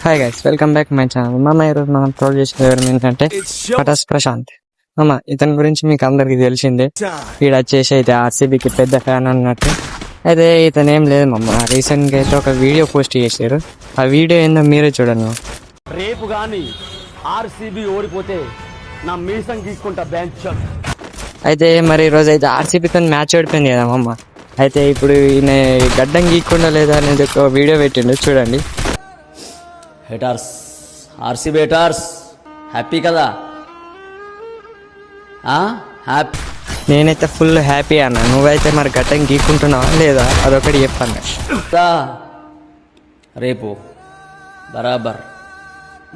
Hi guys, welcome back my channel. ఈరోజు మనం troll చేసిన ఎవరు ఏంటంటే పటాస్ ప్రశాంత్. ఇతని గురించి మీకు అందరికి తెలిసిందే. వీడు వచ్చేసి అయితే ఆర్సీబీకి పెద్ద ఫ్యాన్ అన్నట్టు. అయితే ఇతను ఏం లేదు రీసెంట్ గా అయితే ఒక వీడియో పోస్ట్ చేశారు. ఆ వీడియో ఏందో మీరే చూడండి. రేపు గాని ఆర్సీబీ ఓడిపోతే నా మీసం తీసుకుంటా బెంచ్. అయితే మరి ఈ రోజు అయితే ఆర్సీబీతో మ్యాచ్ ఓడిపోయింది కదా అయితే ఇప్పుడు ఈయన గడ్డం గీక్కుండా లేదా అనేది ఒక వీడియో పెట్టిండు, చూడండి. హేటర్స్, ఆర్సీబీ హేటర్స్ హ్యాపీ కదా? హ్యాపీ. నేనైతే ఫుల్ హ్యాపీ అన్నా. నువ్వైతే మరి గడ్డం గీక్కుంటున్నావా లేదా అదొకటి చెప్పన్నా. రేపు బరాబర్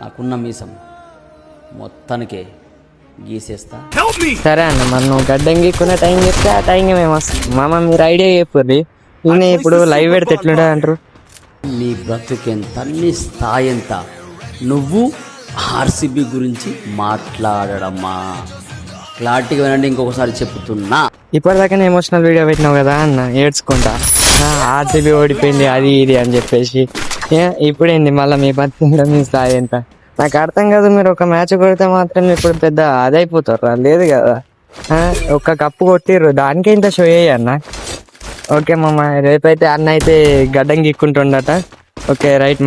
నాకున్న మీసం మొత్తానికే గీసేస్తా. సరే అన్న, మరి నువ్వు గడ్డం గీక్కున్న టైం చెప్తే ఆ టైంకి మేము వస్తాం. మీరు ఐడియా చెప్పుర్రి. ఈయన ఇప్పుడు లైవ్ పెడితే ఎట్లుండే అంటారు. నీ బ్రతుకెంత, నీ స్థాయి ఎంత, నువ్వు ఆర్సీబీ గురించి మాట్లాడడమ్మా. క్లారిటీగా వినండి, ఇంకొకసారి చెప్తున్నా. ఇప్పటిదాకా ఎమోషనల్ వీడియో పెట్టినావు కదా అన్న, ఏడ్చుకుంటా ఆర్సీబీ ఓడిపోయింది అది ఇది అని చెప్పేసి. ఇప్పుడేంది మళ్ళీ మీ బతికిందా, మీ స్థాయి ఎంత? నాకు అర్థం కాదు. మీరు ఒక మ్యాచ్ కొడితే మాత్రం ఇప్పుడు పెద్ద అదైపోతారు, లేదు కదా. ఒక కప్పు కొట్టిర్రు, దానికే ఇంత షో అన్న. ఓకే రేపైతే అన్న అయితే గడ్డం గీక్కుంటుండట. Okay right